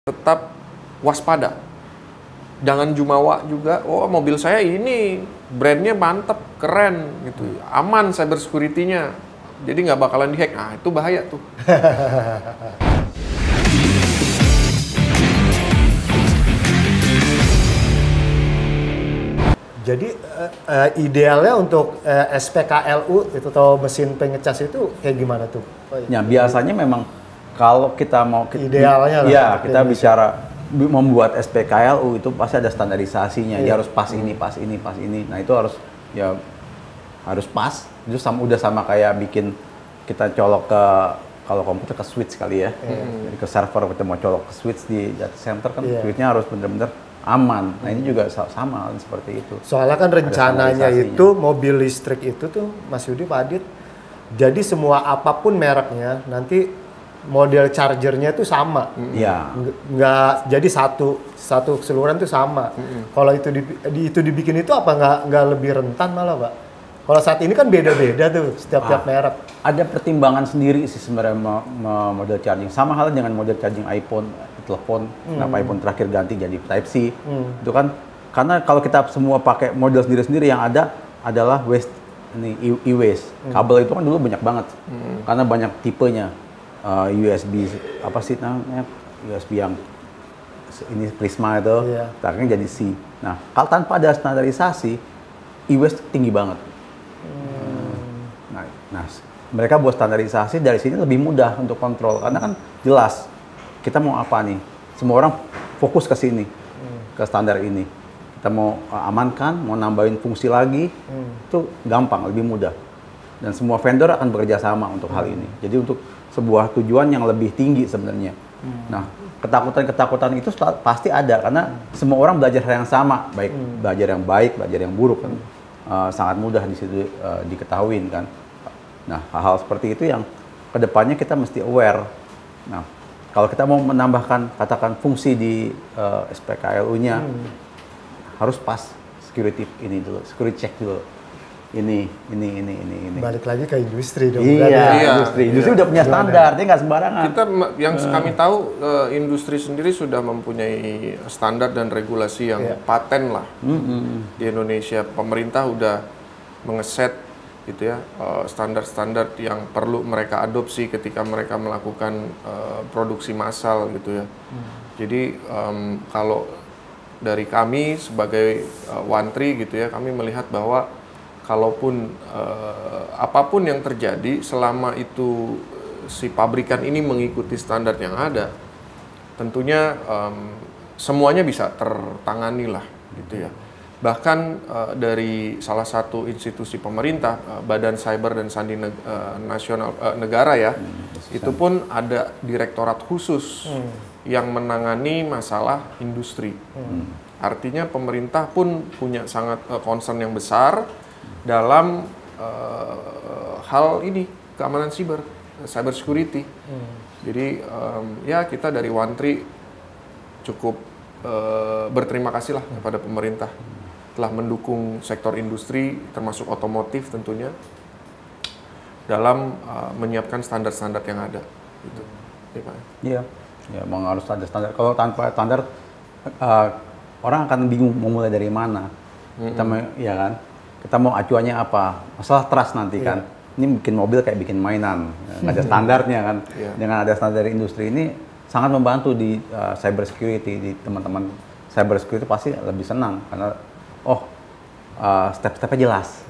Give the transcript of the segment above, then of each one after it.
tetap waspada. Jangan jumawa juga, oh mobil saya ini brandnya mantep, keren gitu, aman cyber security-nya, jadi nggak bakalan dihack. Ah itu bahaya tuh. Jadi idealnya untuk SPKLU itu atau mesin pengecas itu kayak gimana tuh? Ya biasanya memang kalau kita mau idealnya lah. Ya kita bicara membuat SPKLU itu pasti ada standarisasinya. Dia harus pas ini, pas ini, pas ini. Nah itu harus ya harus pas. Itu udah sama kayak bikin kita colok ke kalau komputer ke switch kali ya. Jadi ke server kita mau colok ke switch di data center kan switchnya harus bener-bener aman. Nah ini juga sama seperti itu. Soalnya kan rencananya itu mobil listrik itu tuh Mas Yudi, Pak Adit, jadi semua apapun mereknya nanti model chargernya itu sama. Iya. Nggak jadi satu keseluruhan itu sama. Kalau itu dibikin itu apa nggak lebih rentan malah, Pak? Kalau saat ini kan beda-beda tuh setiap merek. Ada pertimbangan sendiri sih sebenarnya model charging. Sama halnya dengan model charging iPhone, telepon. Kenapa iPhone terakhir ganti jadi Type C? Itu kan karena kalau kita semua pakai model sendiri-sendiri yang ada adalah e-waste. Kabel itu kan dulu banyak banget. Karena banyak tipenya. USB apa sih namanya? USB yang ini Prisma itu, akhirnya jadi C. Nah, kalau tanpa ada standarisasi, e-waste tinggi banget. Nah, mereka buat standarisasi dari sini lebih mudah untuk kontrol karena kan jelas kita mau apa nih. Semua orang fokus ke sini, ke standar ini. Kita mau amankan, mau nambahin fungsi lagi, itu gampang, lebih mudah. Dan semua vendor akan bekerja sama untuk hal ini. Jadi untuk sebuah tujuan yang lebih tinggi sebenarnya. Nah, ketakutan itu pasti ada karena semua orang belajar hal yang sama, baik belajar yang baik, belajar yang buruk kan. Sangat mudah di situ diketahui kan. Nah, hal-hal seperti itu yang kedepannya kita mesti aware. Nah, kalau kita mau menambahkan katakan fungsi di SPKLU-nya harus pas security ini dulu, security check dulu. Ini. Balik lagi ke industri dong. Iya, industri udah punya standar, dia nggak sembarangan. Kita yang kami tahu industri sendiri sudah mempunyai standar dan regulasi yang paten lah. Di Indonesia pemerintah udah mengeset gitu ya standar-standar yang perlu mereka adopsi ketika mereka melakukan produksi massal gitu ya. Jadi kalau dari kami sebagai Wantri gitu ya, kami melihat bahwa kalaupun apapun yang terjadi selama itu si pabrikan ini mengikuti standar yang ada, tentunya semuanya bisa tertangani lah gitu ya. Bahkan dari salah satu institusi pemerintah, Badan Cyber dan Sandi Nasional Negara ya, itu pun ada direktorat khusus yang menangani masalah industri. Artinya pemerintah pun punya sangat concern yang besar dalam hal ini, keamanan cyber security. Jadi ya kita dari Wantri cukup berterima kasih lah kepada pemerintah telah mendukung sektor industri termasuk otomotif tentunya dalam menyiapkan standar-standar yang ada. Gitu. Iya, ya memang harus ada standar. Kalau tanpa standar orang akan bingung mau mulai dari mana. Kita ya kan. Kita mau acuannya apa? Masalah trust nanti kan. Ini bikin mobil kayak bikin mainan, nggak ada standarnya kan. Dengan ada standar industri ini sangat membantu di cyber security, di teman-teman cyber security pasti lebih senang karena step-stepnya jelas.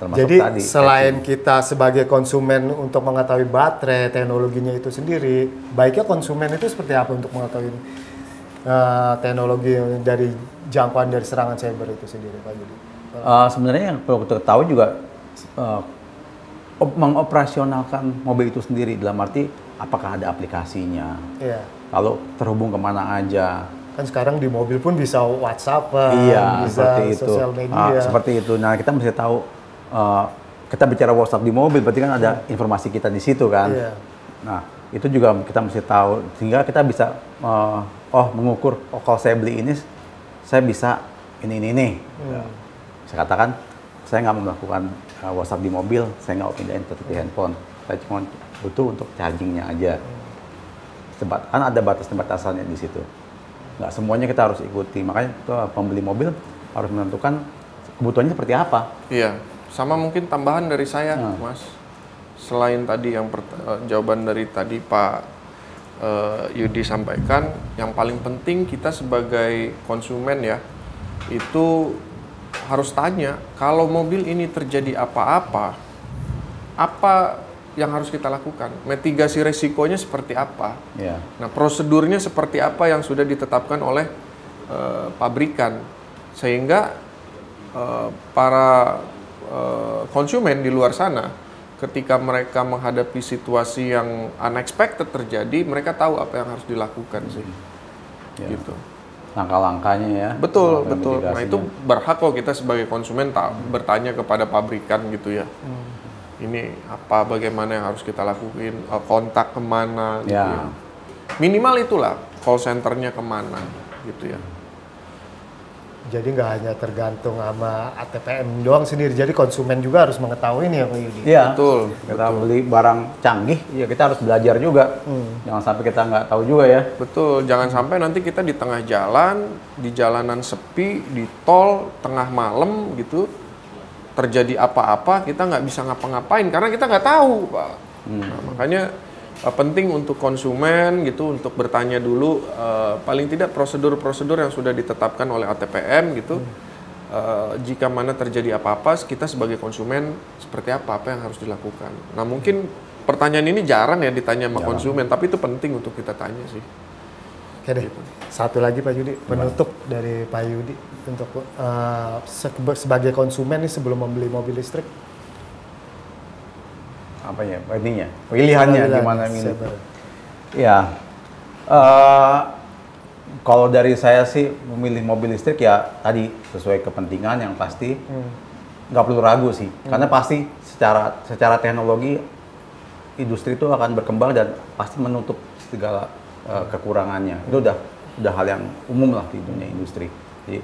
Jadi tadi, selain kita sebagai konsumen untuk mengetahui baterai, teknologinya itu sendiri, baiknya konsumen itu seperti apa untuk mengetahui teknologi dari jangkauan dari serangan cyber itu sendiri, Pak Yudi? Sebenarnya yang perlu kita tahu juga mengoperasionalkan mobil itu sendiri dalam arti apakah ada aplikasinya, kalau terhubung kemana aja. Kan sekarang di mobil pun bisa WhatsApp, bisa sosial media. Seperti itu. Nah kita mesti tahu kita bicara WhatsApp di mobil, berarti kan ada informasi kita di situ kan. Nah itu juga kita mesti tahu sehingga kita bisa mengukur kalau saya beli ini saya bisa ini. Saya katakan, saya nggak mau melakukan WhatsApp di mobil, saya nggak mau pindahin ke handphone. Saya cuma butuh untuk chargingnya aja. kan ada batasannya di situ. Nggak semuanya kita harus ikuti. Makanya pembeli mobil harus menentukan kebutuhannya seperti apa. Iya, sama mungkin tambahan dari saya, Mas. Selain tadi yang jawaban dari tadi Pak Yudi sampaikan, yang paling penting kita sebagai konsumen ya, itu harus tanya, kalau mobil ini terjadi apa-apa, apa yang harus kita lakukan? Mitigasi resikonya seperti apa? Ya. Nah, prosedurnya seperti apa yang sudah ditetapkan oleh pabrikan, sehingga para konsumen di luar sana, ketika mereka menghadapi situasi yang unexpected terjadi, mereka tahu apa yang harus dilakukan sih. Ya. Gitu. Langkah-langkahnya ya. Betul, betul. Nah, itu berhak kok kita sebagai konsumen bertanya kepada pabrikan gitu ya. Ini apa, bagaimana yang harus kita lakuin, kontak kemana gitu ya. Minimal itulah, call center-nya kemana gitu ya. Jadi nggak hanya tergantung sama ATPM doang sendiri, jadi konsumen juga harus mengetahui ini ya Pak Yudi. Iya, betul. Kita beli barang canggih, ya kita harus belajar juga. Jangan sampai kita nggak tahu juga ya. Betul, jangan sampai nanti kita di tengah jalan, di jalanan sepi, di tol, tengah malam gitu, terjadi apa-apa, kita nggak bisa ngapa-ngapain, karena kita nggak tahu, Pak. Nah, makanya penting untuk konsumen gitu, untuk bertanya dulu, paling tidak prosedur-prosedur yang sudah ditetapkan oleh ATPM gitu. Jika mana terjadi apa-apa, kita sebagai konsumen seperti apa yang harus dilakukan. Nah, mungkin pertanyaan ini jarang ya ditanya sama konsumen, tapi itu penting untuk kita tanya sih. Oke deh, satu lagi Pak Yudi, penutup dari Pak Yudi untuk sebagai konsumen nih sebelum membeli mobil listrik. Apa ya, ininya, pilihannya gimana ini? Ya, kalau dari saya sih memilih mobil listrik ya tadi sesuai kepentingan yang pasti, nggak perlu ragu sih, karena pasti secara teknologi industri itu akan berkembang dan pasti menutup segala kekurangannya. Itu udah hal yang umum lah di dunia industri. Jadi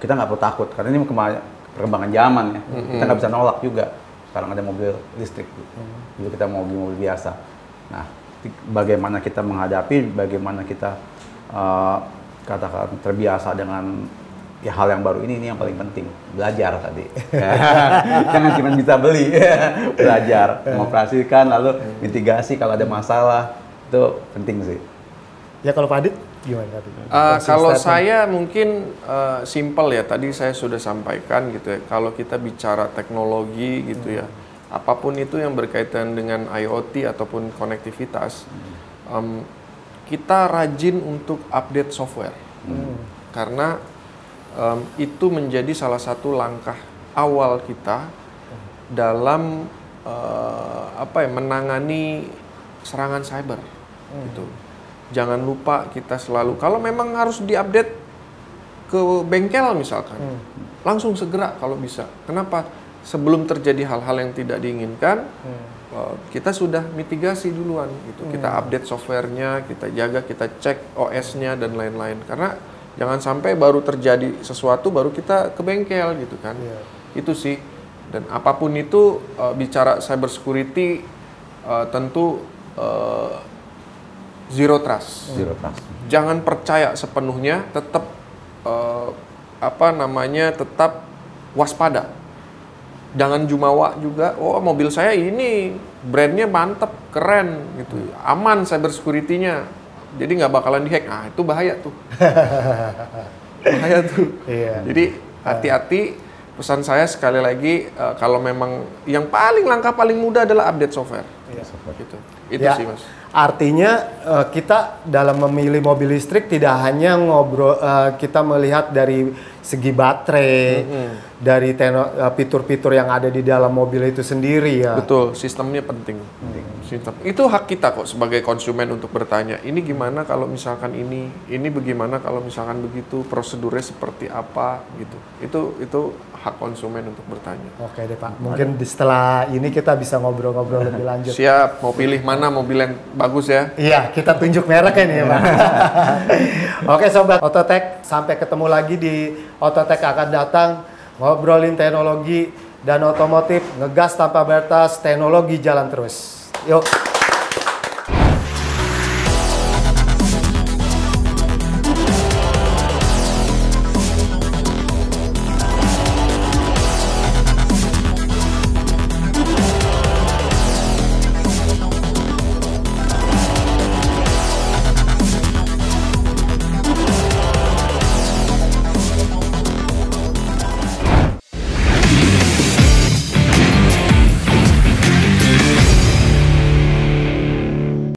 kita nggak perlu takut karena ini perkembangan zaman ya, kita nggak bisa nolak juga. Sekarang ada mobil listrik, dulu kita mau mobil biasa. Nah, bagaimana kita menghadapi, bagaimana kita katakan terbiasa dengan ya hal yang baru ini yang paling penting, belajar tadi. Jangan cuma bisa beli, belajar, mengoperasikan, lalu mitigasi kalau ada masalah, itu penting sih. Ya kalau Pak Adit gimana tadi? Kalau saya mungkin simple ya, tadi saya sudah sampaikan gitu ya, kalau kita bicara teknologi gitu ya, apapun itu yang berkaitan dengan IoT ataupun konektivitas, kita rajin untuk update software, karena itu menjadi salah satu langkah awal kita dalam menangani serangan cyber gitu. Jangan lupa kita selalu, kalau memang harus diupdate ke bengkel misalkan, langsung segera kalau bisa. Kenapa? Sebelum terjadi hal-hal yang tidak diinginkan, kita sudah mitigasi duluan gitu. Kita update softwarenya, kita jaga, kita cek OS-nya dan lain-lain. Karena jangan sampai baru terjadi sesuatu baru kita ke bengkel gitu kan. Itu sih. Dan apapun itu, bicara cyber security, tentu zero trust. Jangan percaya sepenuhnya, tetap tetap waspada. Jangan jumawa juga. Oh, mobil saya ini brandnya mantep, keren gitu, aman cyber security-nya. Jadi nggak bakalan dihack. Ah, itu bahaya tuh. Bahaya tuh. Jadi hati-hati. Pesan saya sekali lagi, kalau memang yang langkah paling mudah adalah update software. Gitu. Itu ya, sih Mas. Artinya kita dalam memilih mobil listrik tidak hanya kita melihat dari segi baterai, dari fitur-fitur yang ada di dalam mobil itu sendiri ya. Betul, sistemnya penting. Sistem. Itu hak kita kok sebagai konsumen untuk bertanya, ini gimana kalau misalkan ini bagaimana kalau misalkan begitu, prosedurnya seperti apa gitu. Itu hak konsumen untuk bertanya. Oke deh Pak, mungkin setelah ini kita bisa ngobrol-ngobrol lebih lanjut. Siap, mau pilih mana mobil yang bagus ya? Iya, kita tunjuk mereknya nih ya Pak. Oke Sobat Ototech, sampai ketemu lagi di Ototech akan datang, ngobrolin teknologi dan otomotif, ngegas tanpa batas, teknologi jalan terus. Yuk.